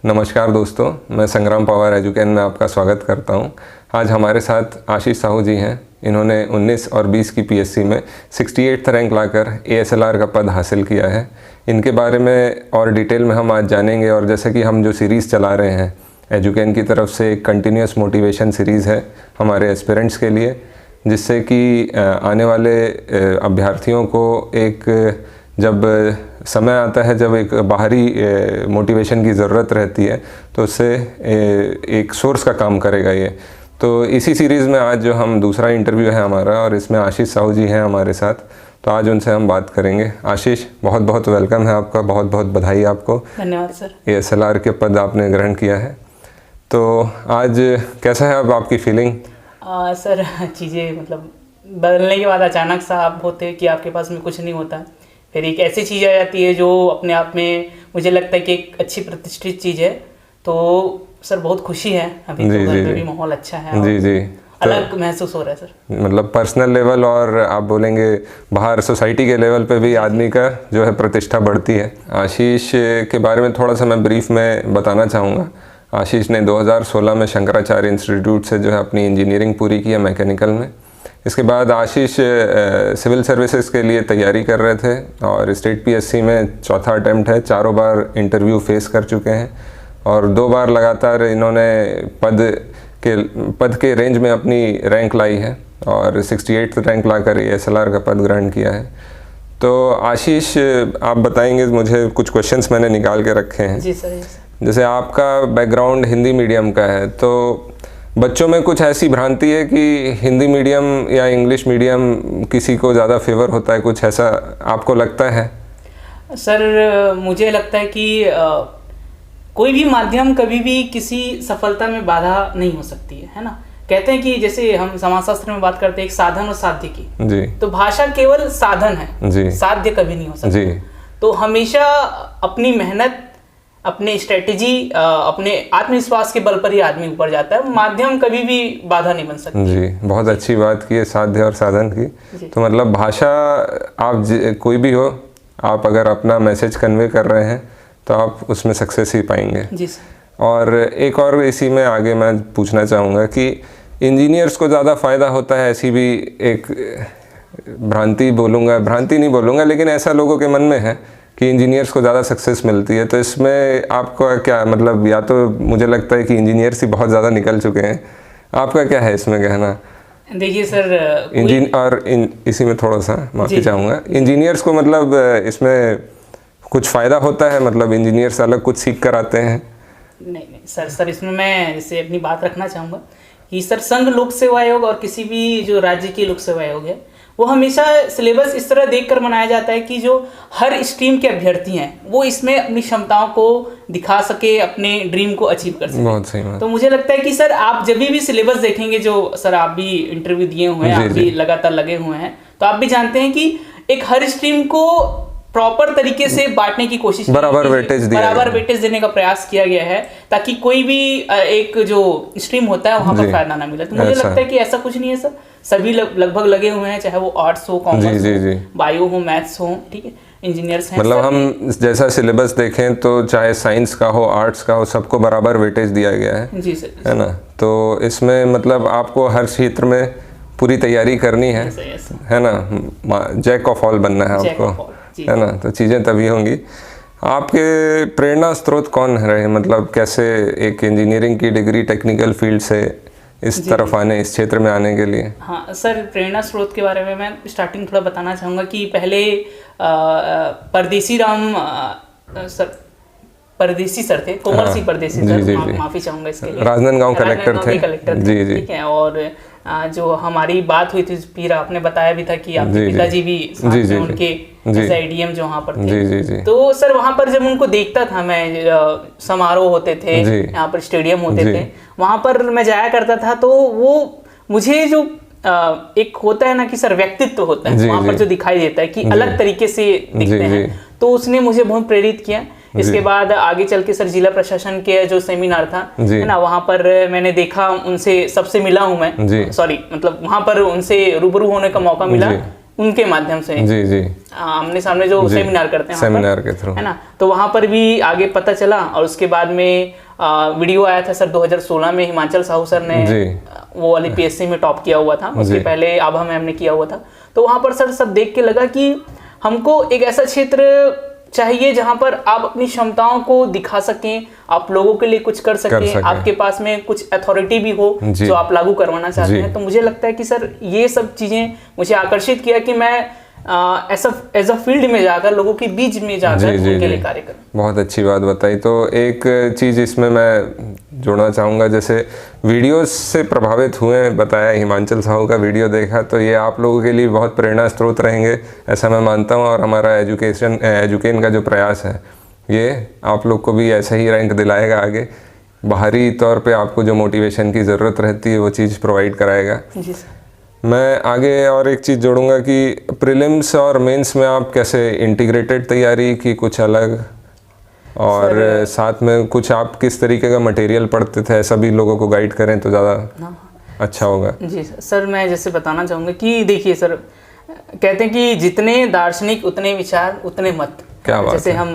नमस्कार दोस्तों, मैं संग्राम पवार एजुकेशन में आपका स्वागत करता हूं। आज हमारे साथ आशीष साहू जी हैं। इन्होंने 19 और 20 की पीएससी में 68th रैंक लाकर एएसएलआर का पद हासिल किया है। इनके बारे में और डिटेल में हम आज जानेंगे। और जैसे कि हम जो सीरीज़ चला रहे हैं एजुकेशन की तरफ से, एक कंटिन्यूस मोटिवेशन सीरीज़ है हमारे एस्पिरेंट्स के लिए, जिससे कि आने वाले अभ्यर्थियों को एक जब समय आता है, जब एक बाहरी मोटिवेशन की ज़रूरत रहती है, तो उससे एक सोर्स का काम करेगा ये। तो इसी सीरीज़ में आज जो हम दूसरा इंटरव्यू है हमारा, और इसमें आशीष साहू जी हैं हमारे साथ, तो आज उनसे हम बात करेंगे। आशीष, बहुत बहुत वेलकम है आपका, बहुत बहुत बधाई आपको। धन्यवाद सर। एएसएलआर के पद आपने ग्रहण किया है, तो आज कैसा है अब आपकी फीलिंग? सर चीज़ें मतलब बदलने के बाद अचानक सा आप होते कि आपके पास में कुछ नहीं होता, फिर एक ऐसी चीज़ आ जाती है जो अपने आप में मुझे लगता है कि एक अच्छी प्रतिष्ठित चीज़ है। तो सर बहुत खुशी है, अभी तो घर में भी माहौल अच्छा है। जी जी, अलग महसूस हो रहा है सर। मतलब पर्सनल लेवल और आप बोलेंगे बाहर सोसाइटी के लेवल पे भी आदमी का जो है प्रतिष्ठा बढ़ती है। आशीष के बारे में थोड़ा सा मैं ब्रीफ में बताना चाहूँगा। आशीष ने 2016 में शंकराचार्य इंस्टीट्यूट से जो है अपनी इंजीनियरिंग पूरी की है मैकेनिकल में। इसके बाद आशीष सिविल सर्विसेज के लिए तैयारी कर रहे थे और स्टेट पीएससी में चौथा अटैम्प्ट है। 4 बार इंटरव्यू फेस कर चुके हैं और 2 बार लगातार इन्होंने पद के रेंज में अपनी रैंक लाई है और 68th रैंक लाकर एएसएलआर का पद ग्रहण किया है। तो आशीष, आप बताएंगे, मुझे कुछ क्वेश्चंस मैंने निकाल के रखे हैं। जी सर, जी सर। जैसे आपका बैकग्राउंड हिंदी मीडियम का है, तो बच्चों में कुछ ऐसी भ्रांति है कि हिंदी मीडियम या इंग्लिश मीडियम किसी को ज़्यादा फेवर होता है, कुछ ऐसा आपको लगता है? सर मुझे लगता है कि कोई भी माध्यम कभी भी किसी सफलता में बाधा नहीं हो सकती है ना। कहते हैं कि जैसे हम समाजशास्त्र में बात करते हैं एक साधन और साध्य की, जी, तो भाषा केवल साधन है, जी, साध्य कभी नहीं हो सकता, जी। तो हमेशा अपनी मेहनत, अपने स्ट्रेटेजी, अपने आत्मविश्वास के बल पर ही आदमी ऊपर जाता है। माध्यम कभी भी बाधा नहीं बन सकती। जी, बहुत अच्छी बात की है साध्य और साधन की। तो मतलब भाषा, आप कोई भी हो, आप अगर अपना मैसेज कन्वे कर रहे हैं तो आप उसमें सक्सेस ही पाएंगे। जी सर। और एक और इसी में आगे मैं पूछना चाहूँगा कि इंजीनियर्स को ज़्यादा फ़ायदा होता है, ऐसी भी एक भ्रांति बोलूँगा, भ्रांति नहीं बोलूँगा, लेकिन ऐसा लोगों के मन में है कि इंजीनियर्स को ज़्यादा सक्सेस मिलती है। तो इसमें आपका क्या मतलब? या तो मुझे लगता है कि इंजीनियर्स ही बहुत ज़्यादा निकल चुके हैं, आपका क्या है इसमें कहना? देखिए सर, इसी में थोड़ा सा माफ़ी चाहूँगा, इंजीनियर्स को मतलब इसमें कुछ फ़ायदा होता है, मतलब इंजीनियर्स अलग कुछ सीख कर आते हैं? नहीं सर, इसमें मैं जैसे अपनी बात रखना चाहूँगा कि सर संघ लोक सेवा आयोग और किसी भी जो राज्य की लोक सेवा आयोग है, वो हमेशा सिलेबस इस तरह देखकर बनाया जाता है कि जो हर स्ट्रीम के अभ्यर्थी हैं वो इसमें अपनी क्षमताओं को दिखा सके, अपने ड्रीम को अचीव कर सके। बहुत सही बात। तो मुझे लगता है कि सर आप जब भी सिलेबस देखेंगे, जो सर आप भी इंटरव्यू दिए हुए हैं, आप भी लगातार लगे हुए हैं, तो आप भी जानते हैं कि एक हर स्ट्रीम को प्रॉपर तरीके से बांटने की कोशिश, बराबर वेटेज देने का प्रयास किया गया है, ताकि कोई भी एक जो स्ट्रीम होता है वहाँ पर फायदा ना मिले। तो मुझे लगता है कि ऐसा कुछ नहीं है सर, सभी लगभग लगे हुए हैं, चाहे वो आर्ट्स हो, कॉमर्स हो, बायो हो, मैथ्स हो, ठीक है, इंजीनियर्स हैं। मतलब हम जैसा सिलेबस देखें तो चाहे साइंस का हो, आर्ट्स का हो, सबको बराबर वेटेज दिया गया है। जी सर, है ना। तो इसमें मतलब आपको हर क्षेत्र में पूरी तैयारी करनी है ना, जैक ऑफ ऑल बनना है आपको, है ना। तो चीज़ें तभी होंगी। आपके प्रेरणा स्रोत कौन रहे, मतलब कैसे एक इंजीनियरिंग की डिग्री टेक्निकल फील्ड से इस तरफ आने, इस क्षेत्र में आने के लिए? हाँ सर, प्रेरणा स्रोत के बारे में मैं स्टार्टिंग थोड़ा बताना चाहूँगा कि पहले परदेसी राम सर, परदेसी सर थे, कोमल सिंह परदेसी सर, माफ़ी चाहूँगा इसके लिए, राजनांदगांव कलेक्टर थे। जी जी, ठीक है। और जो हमारी बात हुई थी, फिर आपने बताया भी था कि आपके पिताजी भी उनके एसआईडीएम जो वहाँ पर थे। तो सर वहाँ पर जब उनको देखता था मैं, समारोह होते थे यहाँ पर, स्टेडियम होते थे, वहाँ पर मैं जाया करता था, तो वो मुझे जो एक होता है ना कि सर व्यक्तित्व होता है वहाँ पर जो दिखाई देता है कि अलग तरीके से दिखते हैं, तो उसने मुझे बहुत प्रेरित किया। इसके बाद आगे चल के सर जिला प्रशासन के जो सेमिनार था, है ना, वहाँ पर मैंने देखा, उनसे सबसे मिला हूँ मैं, सॉरी मतलब वहाँ पर उनसे रूबरू होने का मौका मिला। उनके माध्यम से जी जी आमने सामने जो सेमिनार करते हैं सेमिनार के थ्रू, है ना, तो वहाँ पर भी आगे पता चला। और उसके बाद में वीडियो आया था सर 2016 में, हिमांचल साहू सर ने वो वाली पीएससी में टॉप किया हुआ था, उसके पहले आभा मैम ने किया हुआ था। तो वहाँ पर सर सब देख के लगा कि हमको एक ऐसा क्षेत्र चाहिए जहाँ पर आप अपनी क्षमताओं को दिखा सकें, आप लोगों के लिए कुछ कर सकें, आपके पास में कुछ अथॉरिटी भी हो जो आप लागू करवाना चाहते हैं। तो मुझे लगता है कि सर ये सब चीज़ें मुझे आकर्षित किया कि मैं एज अ फील्ड में जाकर लोगों के बीच में जाकर उनके लिए कार्य करूं। बहुत अच्छी बात बताई। तो एक चीज़ इसमें मैं जोड़ना चाहूँगा, जैसे वीडियोस से प्रभावित हुए, बताया हिमांचल साहू का वीडियो देखा, तो ये आप लोगों के लिए बहुत प्रेरणा स्रोत रहेंगे ऐसा मैं मानता हूँ। और हमारा एजुकेन का जो प्रयास है ये आप लोग को भी ऐसा ही रैंक दिलाएगा आगे, बाहरी तौर पे आपको जो मोटिवेशन की ज़रूरत रहती है वो चीज़ प्रोवाइड कराएगा। जी सर। मैं आगे और एक चीज़ जोड़ूंगा कि प्रीलिम्स और मेंस में आप कैसे इंटीग्रेटेड तैयारी की, कुछ अलग, और साथ में कुछ आप किस तरीके का मटेरियल पढ़ते थे, ऐसा भी लोगों को गाइड करें तो ज़्यादा अच्छा होगा। जी सर, मैं जैसे बताना चाहूँगा कि देखिए सर, कहते हैं कि जितने दार्शनिक उतने विचार उतने मत, क्या बात जैसे हम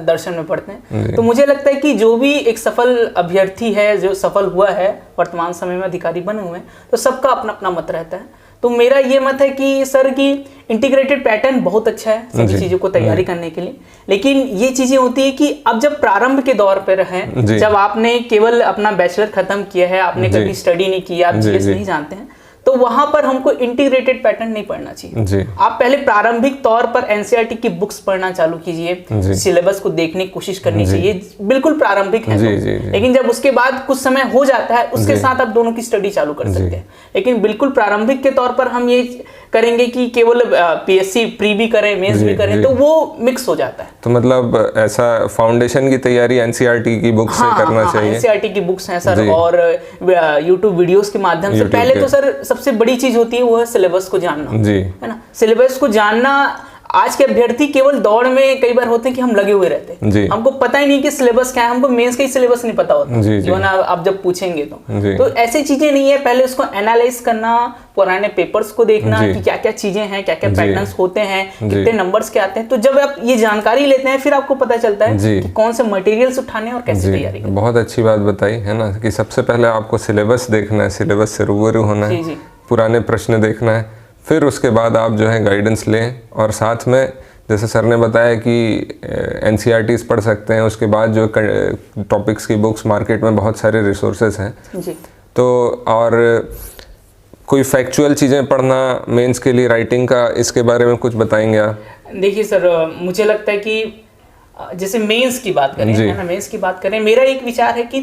दर्शन में पढ़ते हैं। तो मुझे लगता है कि जो भी एक सफल अभ्यर्थी है, जो सफल हुआ है, वर्तमान समय में अधिकारी बने हुए हैं, तो सबका अपना अपना मत रहता है। तो मेरा ये मत है कि सर की इंटीग्रेटेड पैटर्न बहुत अच्छा है सभी चीज़ों को तैयारी करने के लिए, लेकिन ये चीज़ें होती है कि अब जब प्रारंभ के दौर पर हैं, जब आपने केवल अपना बैचलर खत्म किया है, आपने कभी स्टडी नहीं किया, आप जीएस नहीं जानते हैं, तो वहां पर हमको इंटीग्रेटेड पैटर्न नहीं पढ़ना चाहिए। आप पहले प्रारंभिक तौर पर एनसीईआरटी की बुक्स पढ़ना चालू कीजिए, सिलेबस को देखने की कोशिश करनी चाहिए, बिल्कुल प्रारंभिक है तो। लेकिन जब उसके बाद कुछ समय हो जाता है, उसके साथ आप दोनों की स्टडी चालू कर सकते हैं। लेकिन बिल्कुल प्रारंभिक के तौर पर हम ये करेंगे कि केवल पीएससी प्री भी करें, मेंस भी करें, तो वो मिक्स हो जाता है। तो मतलब ऐसा फाउंडेशन की तैयारी एनसीईआरटी की बुक से करना चाहिए। एनसीईआरटी की बुक्स हैं सर, और यूट्यूब वीडियोस के माध्यम से। पहले तो सर सबसे बड़ी चीज होती है वो है सिलेबस को जानना, है ना। सिलेबस को जानना, आज के अभ्यर्थी केवल दौड़ में कई बार होते हैं कि हम लगे हुए रहते हैं, हमको पता ही नहीं कि सिलेबस क्या है, हमको मेंस का ही सिलेबस नहीं पता होता, जो ना आप जब पूछेंगे तो ऐसी चीजें नहीं है। पहले उसको एनालाइज करना, पुराने पेपर्स को देखना कि क्या क्या चीजें हैं, क्या क्या पैटर्न्स होते हैं, कितने नंबर्स के आते हैं। तो जब आप ये जानकारी लेते हैं, फिर आपको पता चलता है कि कौन से मटेरियल्स उठाने और कैसे तैयारी करनी। बहुत अच्छी बात बताई है ना, कि सबसे पहले आपको सिलेबस देखना है, सिलेबस से रूबरू होना है, पुराने प्रश्न देखना है, फिर उसके बाद आप जो है गाइडेंस लें। और साथ में जैसे सर ने बताया कि एनसीईआरटीज़ पढ़ सकते हैं, उसके बाद जो टॉपिक्स की बुक्स मार्केट में बहुत सारे रिसोर्सेज हैं तो, और कोई फैक्चुअल चीज़ें पढ़ना मेंस के लिए, राइटिंग का, इसके बारे में कुछ बताएंगे आप? देखिए सर, मुझे लगता है कि जैसे मेंस की बात करें, है ना, मेंस की बात करें, मेरा एक विचार है कि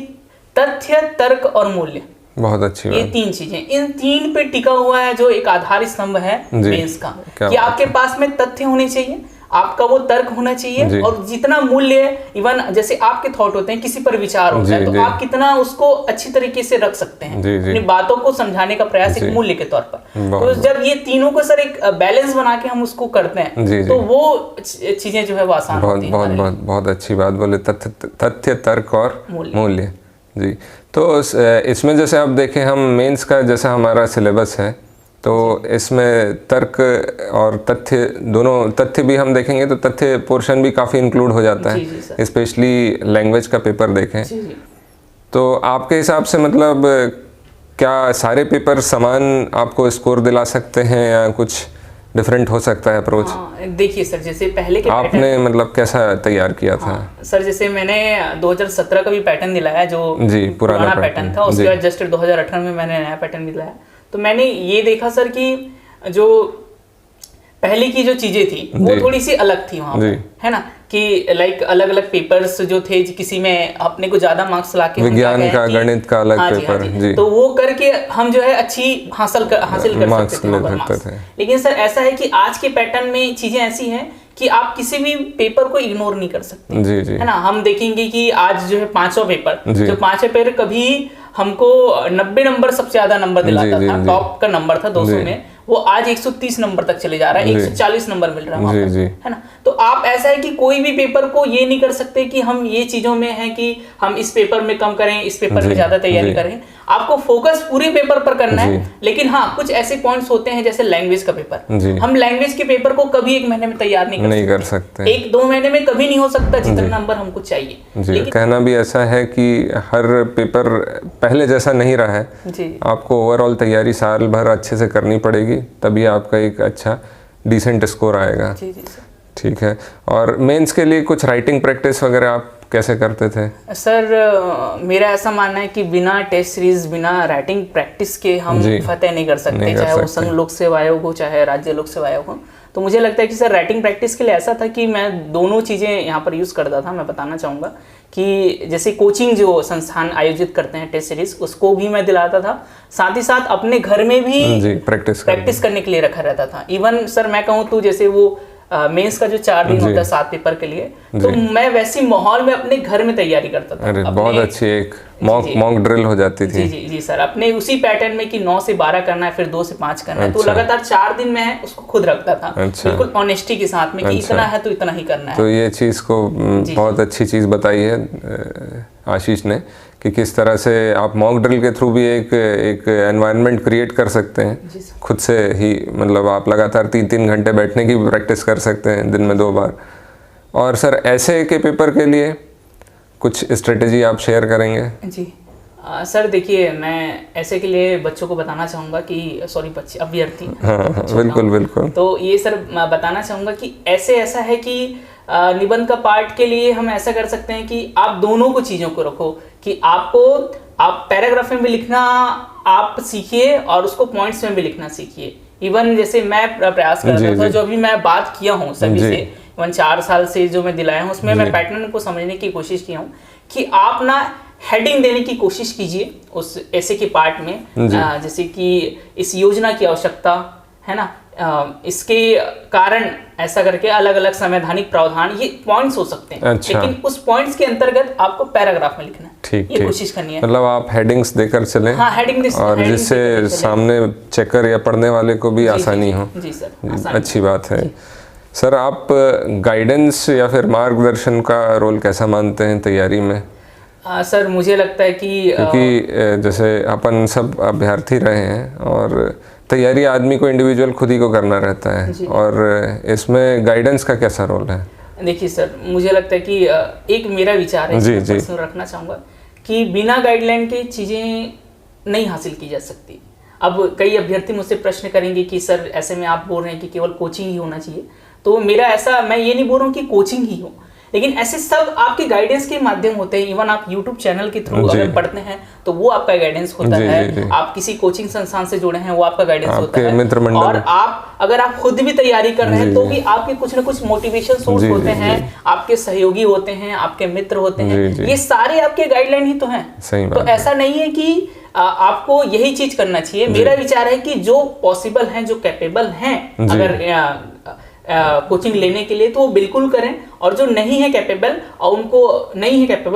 तथ्य, तर्क और मूल्य, बहुत अच्छी बात, ये तीन चीजें, इन तीन पे टिका हुआ है जो एक आधार स्तंभ है मेंस का। कि आपके पास में तथ्य होने चाहिए, आपका वो तर्क होना चाहिए, और जितना मूल्य, इवन जैसे आपके थॉट होते हैं, किसी पर विचार होता है, तो आप कितना उसको अच्छी तरीके से रख सकते हैं, अपनी बातों को समझाने का प्रयास एक मूल्य के तौर पर। तो जब ये तीनों को सर एक बैलेंस बना के हम उसको करते हैं, तो वो चीजें जो है वो आसान होती हैं। बहुत अच्छी बात बोले, तथ्य, तर्क और मूल्य। जी, तो इसमें जैसे आप देखें, हम मेंस का जैसा हमारा सिलेबस है, तो इसमें तर्क और तथ्य दोनों, तथ्य भी हम देखेंगे तो तथ्य पोर्शन भी काफ़ी इंक्लूड हो जाता है, स्पेशली लैंग्वेज का पेपर देखें। तो आपके हिसाब से मतलब क्या सारे पेपर समान आपको स्कोर दिला सकते हैं या कुछ डिफरेंट हो सकता है अप्रोच? देखिए सर, जैसे पहले के आपने मतलब कैसा तैयार किया था? सर जैसे मैंने 2017 का भी पैटर्न दिलाया, जो पुराना पैटर्न था, उसके बाद जस्ट 2018 में मैंने नया पैटर्न दिलाया। तो मैंने ये देखा सर कि जो पहले की जो चीजें थी वो थोड़ी सी अलग थी वहाँ पर, है ना, कि लाइक अलग अलग पेपर्स जो थे, किसी में अपने को ज्यादा मार्क्स लाके, विज्ञान का, गणित का अलग पेपर, तो वो करके हम जो है अच्छी हासिल कर सकते थे। लेकिन सर ऐसा है कि आज के पैटर्न में चीजें ऐसी हैं कि आप किसी भी पेपर को इग्नोर नहीं कर सकते, है ना। हम देखेंगे कि आज जो है 500 पेपर, जो 500 पेपर कभी हमको 90 नंबर सबसे ज्यादा नंबर दिलाता था, टॉप का नंबर था 200 में, वो आज 130 नंबर तक चले जा रहा है, 140 नंबर मिल रहा है वहाँ पर, है ना। तो आप ऐसा है कि कोई भी पेपर को ये नहीं कर सकते कि हम ये चीजों में है कि हम इस पेपर में कम करें, इस पेपर में ज्यादा तैयारी करें। आपको फोकस पूरे पेपर पर करना है, लेकिन हाँ कुछ ऐसे पॉइंट्स होते हैं जैसे लैंग्वेज का पेपर, हम लैंग्वेज के पेपर को कभी 1 महीने में तैयार नहीं कर सकते, 1-2 महीने में कभी नहीं हो सकता जितना नंबर हमको चाहिए। जी, कहना भी ऐसा है कि हर पेपर पहले जैसा नहीं रहा है जी। आपको ओवरऑल तैयारी साल भर अच्छे से करनी पड़ेगी, तभी आपका एक अच्छा डिसेंट स्कोर आएगा। जी जी सर। ठीक है। और मेंस के लिए कुछ राइटिंग प्रैक्टिस वगैरह आप कैसे करते थे? सर मेरा ऐसा मानना है कि बिना टेस्ट सीरीज, बिना राइटिंग प्रैक्टिस के हम फतेह नहीं कर सकते, चाहे वो संघ लोक सेवा आयोग हो चाहे राज्य लोक सेवा आयोग हो। तो मुझे लगता है कि सर राइटिंग प्रैक्टिस के लिए ऐसा था कि मैं दोनों चीज़ें यहाँ पर यूज़ करता था। मैं बताना चाहूँगा कि जैसे कोचिंग जो संस्थान आयोजित करते हैं टेस्ट सीरीज, उसको भी मैं दिलाता था, साथ ही साथ अपने घर में भी प्रैक्टिस करने के लिए रखा रहता था। इवन सर मैं कहूँ तो जैसे वो मेंस का जो 4 दिन होता है 7 पेपर के लिए, तो मैं वैसी माहौल में अपने घर में तैयारी करता था। अरे बहुत अच्छी एक मॉक ड्रिल हो जाती थी। जी जी सर, अपने उसी पैटर्न में कि 9 से 12 करना है, फिर 2 से 5 करना है। तो लगातार 4 दिन में उसको खुद रखता था, बिल्कुल ऑनेस्टी के साथ में कि इतना है तो इतना ही करना है। तो ये चीज़ को बहुत अच्छी चीज़ बताई है आशीष ने कि किस तरह से आप मॉक ड्रिल के थ्रू भी एक एनवायरनमेंट क्रिएट कर सकते हैं खुद से ही। मतलब आप लगातार 3-3 घंटे बैठने की प्रैक्टिस कर सकते हैं दिन में 2 बार। और सर ऐसे के पेपर के लिए कुछ स्ट्रेटेजी आप शेयर करेंगे? जी सर देखिए, मैं ऐसे के लिए बच्चों को बताना चाहूँगा कि बच्चे अभ्यर्थी, हाँ बिल्कुल। तो ये सर मैं बताना चाहूँगा कि ऐसा है कि निबंध का पार्ट के लिए हम ऐसा कर सकते हैं कि आप दोनों को चीज़ों को रखो कि आप पैराग्राफ में भी लिखना आप सीखिए और उसको पॉइंट्स में भी लिखना सीखिए। इवन जैसे मैं प्रयास करता था, जो अभी मैं बात किया हूँ सभी से, इवन 4 साल से जो मैं दिलाया हूँ उसमें मैं पैटर्न को समझने की कोशिश किया हूँ कि आप ना हेडिंग देने की कोशिश कीजिए उस ऐसे के पार्ट में, जैसे कि इस योजना की आवश्यकता है ना, इसके कारण ऐसा करके अलग अलग संवैधानिक प्रावधान, ये पॉइंट्स हो सकते हैं। अच्छा। लेकिन उस पॉइंट्स के अंतर्गत आपको पैराग्राफ में लिखना है, ये कोशिश करनी है। मतलब आप हेडिंग्स देकर चलें। हाँ, हेडिंग और जिससे सामने चेकर या पढ़ने वाले को भी आसानी हो। जी सर, अच्छी बात है। सर आप गाइडेंस या फिर मार्गदर्शन का रोल कैसा मानते हैं तैयारी में? सर मुझे लगता है कि क्योंकि जैसे अपन सब अभ्यर्थी रहे हैं और तैयारी आदमी को इंडिविजुअल खुद ही को करना रहता है, और इसमें गाइडेंस का कैसा रोल है? देखिए सर, मुझे लगता है कि एक मेरा विचार है, जी रखना चाहूँगा कि बिना गाइडलाइन के चीज़ें नहीं हासिल की जा सकती। अब कई अभ्यर्थी मुझसे प्रश्न करेंगे कि सर ऐसे में आप बोल रहे हैं कि केवल कोचिंग ही होना चाहिए, तो मेरा ऐसा, मैं ये नहीं बोल रहा हूँ कि कोचिंग ही हो, लेकिन ऐसे सब आपके गाइडेंस के माध्यम होते हैं। इवन आप YouTube चैनल के थ्रू अगर पढ़ते हैं तो वो आपका गाइडेंस होता है। आप किसी कोचिंग संस्थान से जुड़े हैं, वो आपका गाइडेंस होता है। मित्र मंडल, और अगर आप खुद भी तैयारी कर रहे हैं तो भी आपके कुछ ना कुछ मोटिवेशन सोर्स होते हैं, आपके सहयोगी होते हैं, आपके मित्र होते हैं, ये सारे आपके गाइडलाइन ही तो हैं। तो ऐसा नहीं है कि आपको यही चीज करना चाहिए। मेरा विचार है कि जो पॉसिबल हैं, जो कैपेबल हैं अगर कोचिंग लेने के लिए, तो वो बिल्कुल करें, और जो नहीं है कैपेबल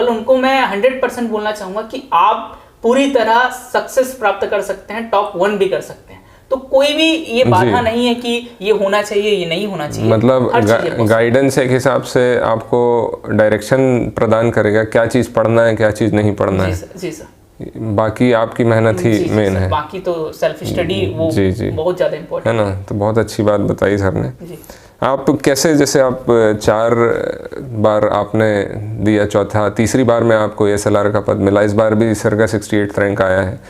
उनको मैं 100% बोलना चाहूँगा कि आप पूरी तरह सक्सेस प्राप्त कर सकते हैं, टॉप 1 भी कर सकते हैं। तो कोई भी ये बाधा नहीं है कि ये होना चाहिए, ये नहीं होना चाहिए। मतलब गाइडेंस एक हिसाब से आपको डायरेक्शन प्रदान करेगा, क्या चीज़ पढ़ना है, क्या चीज़ नहीं पढ़ना है। जी सर। बाकी आपकी मेहनत ही मेन है, बाकी तो सेल्फ स्टडी वो बहुत ज़्यादा इम्पोर्टेंट है ना। तो बहुत अच्छी बात बताई सर ने। आप कैसे, जैसे आप 4 बार आपने दिया, तीसरी बार में आपको SLR का पद मिला, इस बार भी सर का 68 रैंक आया है,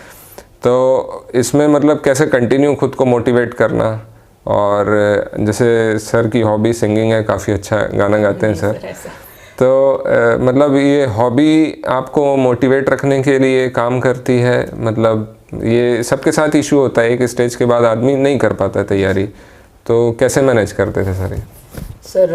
तो इसमें मतलब कैसे कंटिन्यू खुद को मोटिवेट करना? और जैसे सर की हॉबी सिंगिंग है, काफ़ी अच्छा गाना गाते हैं सर, तो मतलब ये हॉबी आपको मोटिवेट रखने के लिए काम करती है? मतलब ये सबके साथ इशू होता है, एक स्टेज के बाद आदमी नहीं कर पाता तैयारी, तो कैसे मैनेज करते थे सर? सर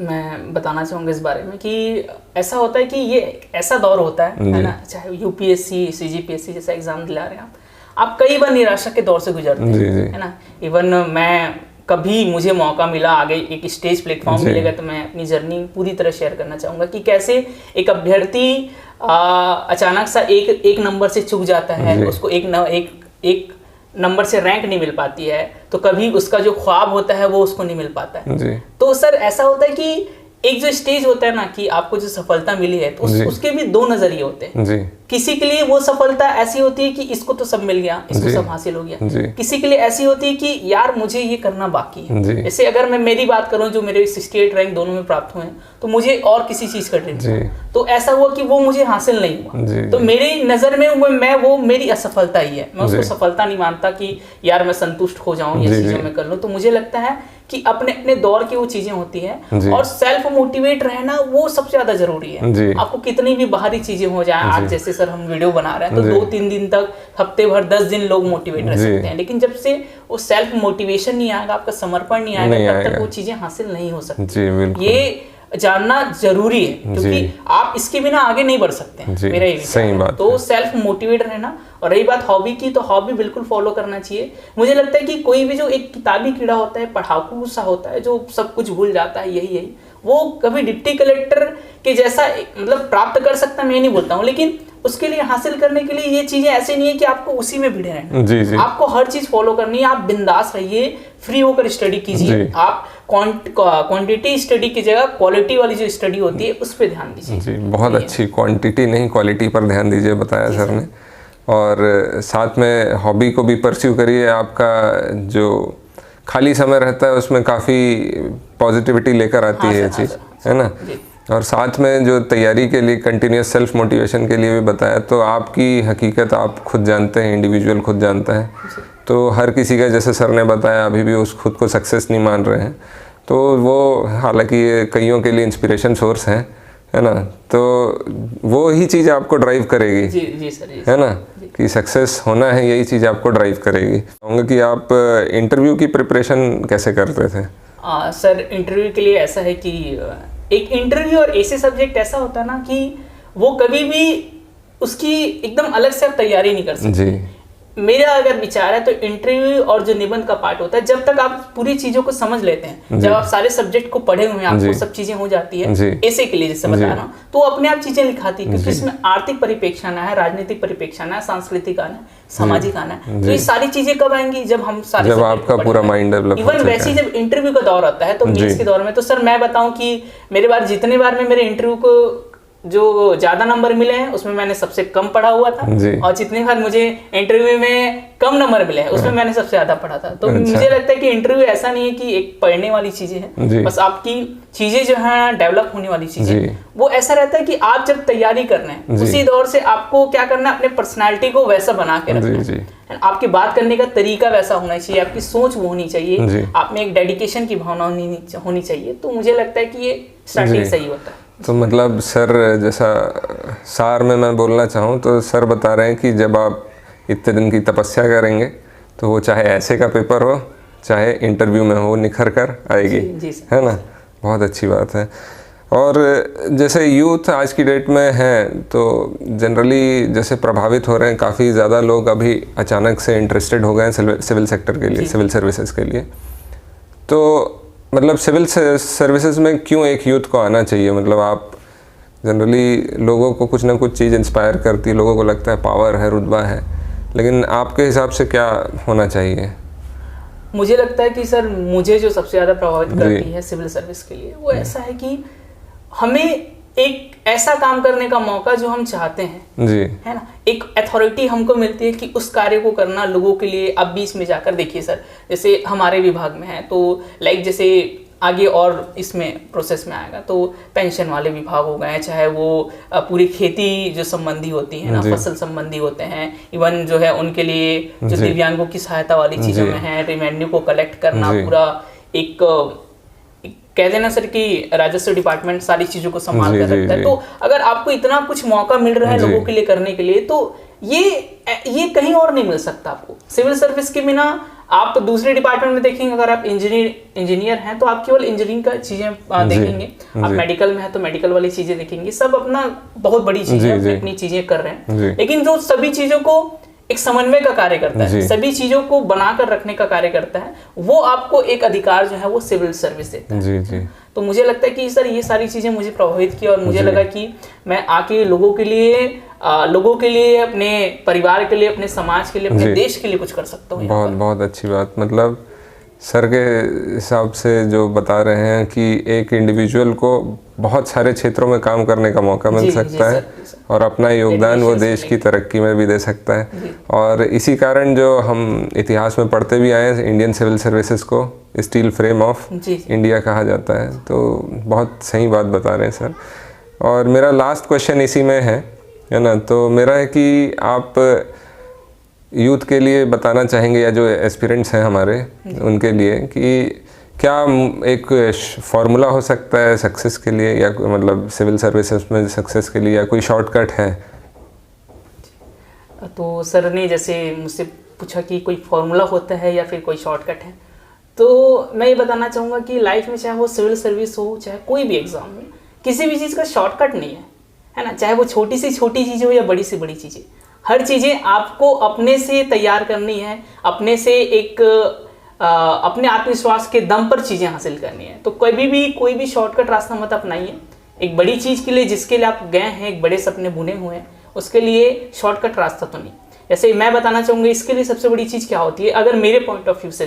मैं बताना चाहूँगा इस बारे में कि ऐसा होता है कि ये ऐसा दौर होता है ना, चाहे UPSC CGPSC जैसा एग्जाम दिला रहे हैं आप कई बार निराशा के दौर से गुजरते हैं, है ना। इवन मैं कभी मुझे मौका मिला, आगे एक स्टेज प्लेटफॉर्म मिलेगा, तो मैं अपनी जर्नी पूरी तरह शेयर करना चाहूँगा कि कैसे एक अभ्यर्थी अचानक सा एक नंबर से चूक जाता है, उसको एक नंबर से रैंक नहीं मिल पाती है, तो कभी उसका जो ख्वाब होता है वो उसको नहीं मिल पाता है। तो सर ऐसा होता है कि एक जो स्टेज होता है ना कि आपको जो सफलता मिली है तो उसके भी दो नजरिए होते हैं जी। किसी के लिए वो सफलता ऐसी होती है कि इसको तो सब मिल गया, इसको सब हासिल हो गया। किसी के लिए ऐसी होती है कि यार मुझे ये करना बाकी है। जैसे अगर मैं मेरी बात करूं, जो मेरे 68 रैंक दोनों में प्राप्त हुए हैं, तो मुझे और किसी चीज का ड्रीम, तो ऐसा हुआ कि वो मुझे हासिल नहीं हुआ, तो मेरी नजर में वो मेरी असफलता ही है। मैं उसको सफलता नहीं मानता कि यार मैं संतुष्ट हो जाऊं, ये चीजें मैं कर लूं। तो मुझे लगता है कि अपने अपने दौर की वो चीजें होती हैं और सेल्फ मोटिवेट रहना वो सबसे ज्यादा जरूरी है। आपको कितनी भी बाहरी चीजें हो जाए, आज जैसे सर हम वीडियो बना रहे हैं तो 2-3 दिन तक, हफ्ते भर, 10 दिन लोग मोटिवेट रह सकते हैं, लेकिन जब से वो सेल्फ मोटिवेशन नहीं आएगा, आपका समर्पण नहीं आएगा, तब तक वो चीजें हासिल नहीं हो सकती। ये जानना जरूरी है, क्योंकि आप इसके बिना आगे नहीं बढ़ सकते। मेरा ये सही बात तो सेल्फ मोटिवेट रहना। और रही बात हॉबी की, तो हॉबी बिल्कुल फॉलो करना चाहिए। मुझे लगता है कि कोई भी जो एक किताबी कीड़ा होता है, पढ़ाकू सा होता है, जो सब कुछ भूल जाता है, यही वो कभी डिप्टी कलेक्टर के जैसा मतलब प्राप्त कर सकता, मैं नहीं बोलता हूँ, लेकिन उसके लिए हासिल करने के लिए ये चीजें ऐसे नहीं है कि आपको उसी में भिड़े रहना। आपको हर चीज फॉलो करनी है। आप बिंदास रहिए, फ्री होकर स्टडी कीजिए। आप क्वांटिटी स्टडी की जगह क्वालिटी वाली जो स्टडी होती है उस पर ध्यान दीजिए। जी, बहुत अच्छी, क्वांटिटी नहीं क्वालिटी पर ध्यान दीजिए, बताया सर ने। और साथ में हॉबी को भी परस्यू करिए। आपका जो खाली समय रहता है उसमें काफ़ी पॉजिटिविटी लेकर आती है ये चीज़, है ना। और साथ में जो तैयारी के लिए कंटिन्यूस सेल्फ मोटिवेशन के लिए भी बताया, तो आपकी हकीकत आप खुद जानते हैं, इंडिविजुअल खुद जानता है। तो हर किसी का, जैसे सर ने बताया, अभी भी उस खुद को सक्सेस नहीं मान रहे हैं, तो वो हालांकि ये कईयों के लिए इंस्पिरेशन सोर्स है ना। तो वो ही चीज़ आपको ड्राइव करेगी। जी सर, है ना, कि सक्सेस होना है, यही चीज़ आपको ड्राइव करेगी। कहूँगा कि आप इंटरव्यू की प्रिपरेशन कैसे करते थे? सर इंटरव्यू के लिए ऐसा है कि एक इंटरव्यू और ऐसे सब्जेक्ट ऐसा होता है ना कि वो कभी भी उसकी एकदम अलग से आप तैयारी नहीं कर सकते जी। मेरा अगर विचार है तो इंटरव्यू और जो निबंध का पार्ट होता है, जब तक आप पूरी चीजों को समझ लेते हैं, जब आप सारे सब्जेक्ट को पढ़े हुए हैं, आपको सब चीजें हो जाती है ऐसे के लिए, जैसे बता रहा हूँ, तो अपने आप चीजें लिखाती है, क्योंकि इसमें आर्थिक परिप्रेक्ष्य आना है, राजनीतिक परिप्रेक्ष्य आना है, सांस्कृतिक आना है, सामाजिक आना है। तो ये सारी चीजें कब आएंगी? जब हम सारे, जब आपका पूरा माइंड डेवलप। इवन वैसे जब इंटरव्यू का दौर आता है, तो मेंस के दौर में, तो सर मैं बताऊं कि जितने बार में मेरे इंटरव्यू को जो ज्यादा नंबर मिले हैं उसमें मैंने सबसे कम पढ़ा हुआ था, और जितने बार मुझे इंटरव्यू में कम नंबर मिले हैं उसमें मैंने सबसे ज्यादा पढ़ा था। तो मुझे लगता है कि इंटरव्यू ऐसा नहीं है कि एक पढ़ने वाली चीजें हैं, बस आपकी चीजें जो है डेवलप होने वाली चीजें, वो ऐसा रहता है कि आप जब तैयारी कर रहे हैं उसी दौर से आपको क्या करना है, अपने पर्सनैलिटी को वैसा बना के रखना है। आपके बात करने का तरीका वैसा होना चाहिए, आपकी सोच वो होनी चाहिए, आप में एक डेडिकेशन की भावना होनी चाहिए। तो मुझे लगता है कि ये स्टार्टिंग सही होता है। तो मतलब सर, जैसा सार में मैं बोलना चाहूँ तो सर बता रहे हैं कि जब आप इतने दिन की तपस्या करेंगे तो वो चाहे ऐसे का पेपर हो, चाहे इंटरव्यू में हो, निखर कर आएगी। जी है ना, बहुत अच्छी बात है। और जैसे यूथ आज की डेट में है तो जनरली जैसे प्रभावित हो रहे हैं, काफ़ी ज़्यादा लोग अभी अचानक से इंटरेस्टेड हो गए हैं सिविल सेक्टर के लिए, सिविल सर्विसेज के लिए। तो मतलब सिविल सर्विसेज में क्यों एक यूथ को आना चाहिए? मतलब आप जनरली लोगों को कुछ ना कुछ चीज़ इंस्पायर करती है, लोगों को लगता है पावर है, रुतबा है, लेकिन आपके हिसाब से क्या होना चाहिए? मुझे लगता है कि सर मुझे जो सबसे ज़्यादा प्रभावित करती है सिविल सर्विस के लिए, वो ऐसा है कि हमें एक ऐसा काम करने का मौका जो हम चाहते हैं जी, है ना, एक अथॉरिटी हमको मिलती है कि उस कार्य को करना लोगों के लिए। अब बीच में जाकर देखिए सर, जैसे हमारे विभाग में है तो लाइक जैसे आगे और इसमें प्रोसेस में आएगा तो पेंशन वाले विभाग हो गए, चाहे वो पूरी खेती जो संबंधी होती है ना, फसल संबंधी होते हैं, इवन जो है उनके लिए जो दिव्यांगों की सहायता वाली चीजों में है, रेवेन्यू को कलेक्ट करना, पूरा एक कह देना सर कि राजस्व डिपार्टमेंट सारी चीजों को संभाल कर रखता है। तो अगर आपको इतना कुछ मौका मिल रहा है लोगों के लिए करने के लिए, तो ये कहीं और नहीं मिल सकता आपको। सिविल सर्विस के बिना आप दूसरे डिपार्टमेंट में देखेंगे, अगर आप इंजीनियर हैं तो आप केवल इंजीनियरिंग का चीजें देखेंगे, आप मेडिकल में है तो मेडिकल वाली चीजें देखेंगे, सब अपना बहुत बड़ी चीजें अपनी चीजें कर रहे हैं, लेकिन जो सभी चीजों को एक समन्वय का कार्य करता है, सभी चीजों को बनाकर रखने का कार्य करता है, वो आपको एक अधिकार जो है वो सिविल सर्विस देता है। जी जी। तो मुझे लगता है कि सर ये सारी चीजें मुझे प्रभावित की और मुझे लगा कि मैं आके लोगों के लिए, अपने परिवार के लिए, अपने समाज के लिए, अपने देश के लिए कुछ कर सकता हूँ। बहुत बहुत अच्छी बात। मतलब सर के हिसाब से जो बता रहे हैं कि एक इंडिविजुअल को बहुत सारे क्षेत्रों में काम करने का मौका मिल सकता है और अपना योगदान वो देश की तरक्की में भी दे सकता है। और इसी कारण जो हम इतिहास में पढ़ते भी आए हैं, इंडियन सिविल सर्विसेज को स्टील फ्रेम ऑफ इंडिया कहा जाता है। तो बहुत सही बात बता रहे हैं सर। और मेरा लास्ट क्वेश्चन इसी में है ना, तो मेरा है कि आप यूथ के लिए बताना चाहेंगे या जो एस्पिरेंट्स हैं हमारे उनके लिए कि क्या एक फार्मूला हो सकता है सक्सेस के लिए, या मतलब सिविल सर्विसेज में सक्सेस के लिए, या कोई शॉर्टकट है? तो सर ने जैसे मुझसे पूछा कि कोई फार्मूला होता है या फिर कोई शॉर्टकट है, तो मैं ये बताना चाहूँगा कि लाइफ में चाहे वो सिविल सर्विस हो चाहे कोई भी एग्ज़ाम हो, किसी भी चीज़ का शॉर्टकट नहीं है ना। चाहे वो छोटी सी छोटी चीज़ हो या बड़ी से बड़ी चीज़ें, हर चीज़ें आपको अपने से तैयार करनी है, अपने से एक अपने आत्मविश्वास के दम पर चीज़ें हासिल करनी है। तो कभी भी कोई भी शॉर्टकट रास्ता मत अपनाइए। एक बड़ी चीज़ के लिए जिसके लिए आप गए हैं, एक बड़े सपने बुने हुए हैं, उसके लिए शॉर्टकट रास्ता तो नहीं। जैसे मैं बताना चाहूँगा इसके लिए सबसे बड़ी चीज़ क्या होती है, अगर मेरे पॉइंट ऑफ व्यू से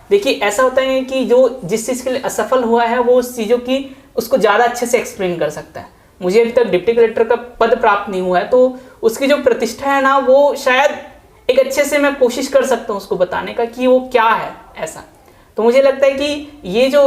देखिए ऐसा होता है कि जो जिस चीज़ के लिए असफल हुआ है वो उस चीज़ों की उसको ज़्यादा अच्छे से एक्सप्लेन कर सकता है। मुझे अभी तक डिप्टी कलेक्टर का पद प्राप्त नहीं हुआ है, तो उसकी जो प्रतिष्ठा है ना, वो शायद एक अच्छे से मैं कोशिश कर सकता हूँ उसको बताने का कि वो क्या है ऐसा। तो मुझे लगता है कि ये जो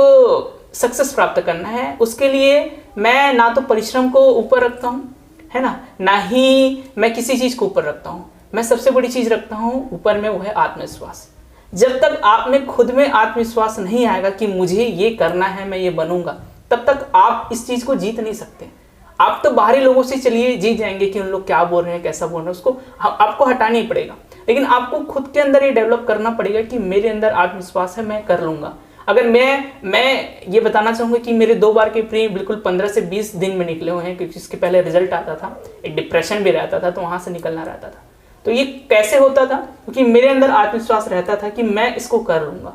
सक्सेस प्राप्त करना है उसके लिए मैं ना तो परिश्रम को ऊपर रखता हूँ, है ना ही मैं किसी चीज़ को ऊपर रखता हूँ। मैं सबसे बड़ी चीज़ रखता हूँ ऊपर में, वो है आत्मविश्वास। जब तक आप में खुद में आत्मविश्वास नहीं आएगा कि मुझे ये करना है, मैं ये बनूंगा, तब तक आप इस चीज़ को जीत नहीं सकते। आप तो बाहरी लोगों से चलिए जीत जाएंगे कि उन लोग क्या बोल रहे हैं, कैसा बोल रहे हैं, उसको आपको हटाना ही पड़ेगा। लेकिन आपको खुद के अंदर ये डेवलप करना पड़ेगा कि मेरे अंदर आत्मविश्वास है, मैं कर लूँगा। अगर मैं ये बताना चाहूँगा कि मेरे 2 बार के प्री बिल्कुल 15 से 20 दिन में निकले हुए हैं, क्योंकि इसके पहले रिजल्ट आता था, एक डिप्रेशन भी रहता था, तो वहाँ से निकलना रहता था। तो ये कैसे होता था? क्योंकि मेरे अंदर आत्मविश्वास रहता था कि मैं इसको कर लूँगा।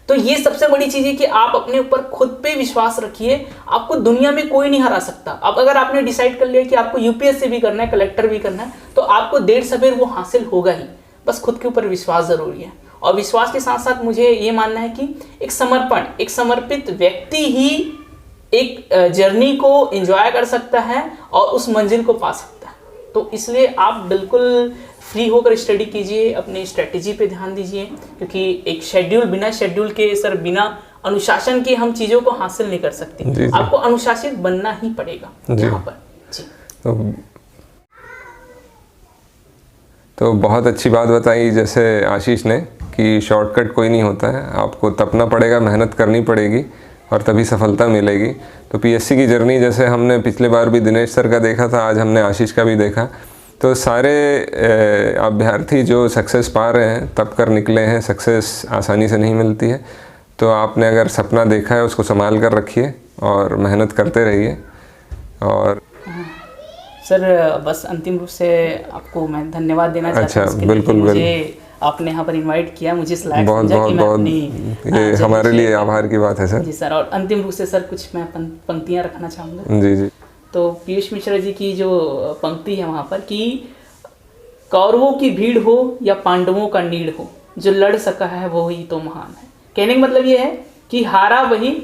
तो ये सबसे बड़ी चीज़ है कि आप अपने ऊपर खुद पे विश्वास रखिए, आपको दुनिया में कोई नहीं हरा सकता। अब अगर आपने डिसाइड कर लिया कि आपको यूपीएससी भी करना है, कलेक्टर भी करना है, तो आपको देर सवेर वो हासिल होगा ही। बस खुद के ऊपर विश्वास ज़रूरी है। और विश्वास के साथ साथ मुझे ये मानना है कि एक समर्पित व्यक्ति ही एक जर्नी को एंजॉय कर सकता है और उस मंजिल को पा सकता है। तो इसलिए आप बिल्कुल फ्री होकर स्टडी कीजिए, अपनी स्ट्रेटेजी पे ध्यान दीजिए, क्योंकि एक बिना शेड्यूल के सर, बिना अनुशासन के हम चीज़ों को हासिल नहीं कर सकते। आपको अनुशासित बनना ही पड़ेगा यहाँ पर जी। तो बहुत अच्छी बात बताई जैसे आशीष ने कि शॉर्टकट कोई नहीं होता है, आपको तपना पड़ेगा, मेहनत करनी पड़ेगी और तभी सफलता मिलेगी। तो पीएससी की जर्नी जैसे हमने पिछले बार भी दिनेश सर का देखा था, आज हमने आशीष का भी देखा। तो सारे अभ्यर्थी जो सक्सेस पा रहे हैं तब कर निकले हैं। सक्सेस आसानी से नहीं मिलती है, तो आपने अगर सपना देखा है उसको संभाल कर रखिए और मेहनत करते रहिए। और सर बस अंतिम रूप से आपको मैं धन्यवाद देना चाहता हूँ। बिल्कुल मुझे आपने यहाँ पर इनवाइट किया, मुझे बहुत ये हमारे लिए आभार की बात है सर। जी सर। और अंतिम रूप से सर कुछ मैं पंक्तियाँ रखना चाहूँगा। जी। तो पीयूष मिश्रा जी की जो पंक्ति है वहाँ पर कि कौरवों की भीड़ हो या पांडवों का नीड़ हो, जो लड़ सका है वो ही तो महान है। कहने का मतलब ये है कि हारा वही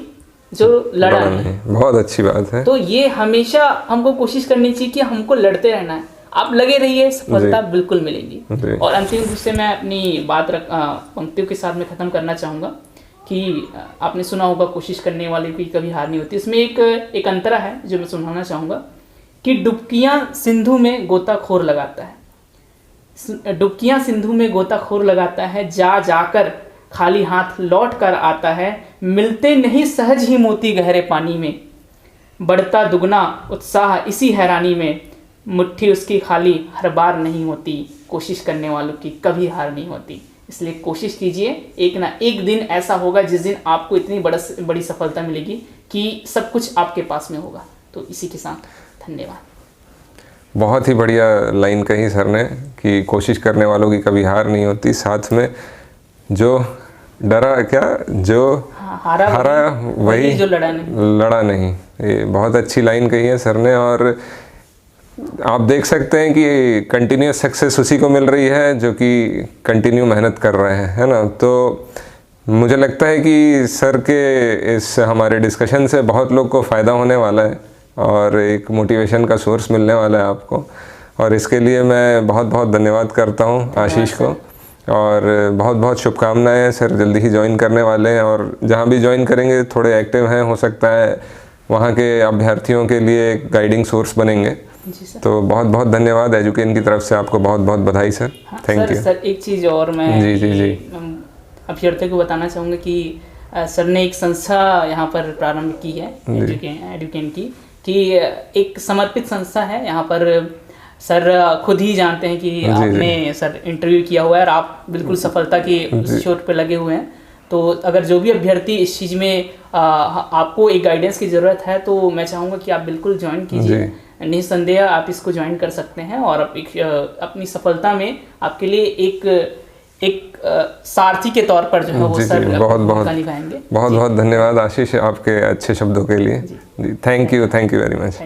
जो लड़ा नहीं। बहुत अच्छी बात है। तो ये हमेशा हमको कोशिश करनी चाहिए कि हमको लड़ते रहना है। आप लगे रहिए, सफलता बिल्कुल मिलेगी। और अंतिम रूप से मैं अपनी बात पंक्तियों के साथ में ख़त्म करना चाहूँगा कि आपने सुना होगा कोशिश करने वाले की कभी हार नहीं होती। इसमें एक अंतरा है जो मैं सुनाना चाहूँगा कि डुबकियाँ सिंधु में गोताखोर लगाता है, डुबकियाँ सिंधु में गोताखोर लगाता है, जा जाकर खाली हाथ लौट कर आता है, मिलते नहीं सहज ही मोती गहरे पानी में, बढ़ता दुगना उत्साह इसी हैरानी में, मुट्ठी उसकी खाली हर बार नहीं होती, कोशिश करने वालों की कभी हार नहीं होती। इसलिए कोशिश कीजिए, एक ना एक दिन ऐसा होगा जिस दिन आपको इतनी बड़ी सफलता मिलेगी कि सब कुछ आपके पास में होगा। तो इसी के साथ धन्यवाद। बहुत ही बढ़िया लाइन कही सर ने कि कोशिश करने वालों की कभी हार नहीं होती, साथ में जो डरा क्या, जो हारा वही जो लड़ा नहीं। ये बहुत अच्छी लाइन कही है सर ने। और आप देख सकते हैं कि कंटिन्यूस सक्सेस उसी को मिल रही है जो कि कंटिन्यू मेहनत कर रहे हैं, है ना। तो मुझे लगता है कि सर के इस हमारे डिस्कशन से बहुत लोग को फ़ायदा होने वाला है और एक मोटिवेशन का सोर्स मिलने वाला है आपको, और इसके लिए मैं बहुत बहुत धन्यवाद करता हूँ आशीष को, और बहुत बहुत शुभकामनाएं हैं सर, जल्दी ही ज्वाइन करने वाले हैं और जहाँ भी ज्वाइन करेंगे थोड़े एक्टिव हैं, हो सकता है वहाँ के अभ्यर्थियों के लिए एक गाइडिंग सोर्स बनेंगे। तो बहुत बहुत धन्यवाद, एजुकेन की तरफ से आपको बहुत बहुत बधाई सर। Thank you sir. एक चीज़ और मैं जी अभ्यर्थियों को बताना चाहूँगा कि सर ने एक संस्था यहाँ पर प्रारंभ की है एजुकेन की, कि एक समर्पित संस्था है। यहाँ पर सर खुद ही जानते हैं कि आपने सर इंटरव्यू किया हुआ है और आप बिल्कुल सफलता की शोध पे लगे हुए हैं। तो अगर जो भी अभ्यर्थी इस चीज़ में आपको एक गाइडेंस की ज़रूरत है तो मैं चाहूँगा कि आप बिल्कुल ज्वाइन कीजिए, निस्संदेह आप इसको ज्वाइन कर सकते हैं और अपनी सफलता में आपके लिए एक सारथी के तौर पर जो है वो सर भूमिका निभाएंगे। बहुत बहुत धन्यवाद आशीष आपके अच्छे शब्दों के लिए। Thank you very much.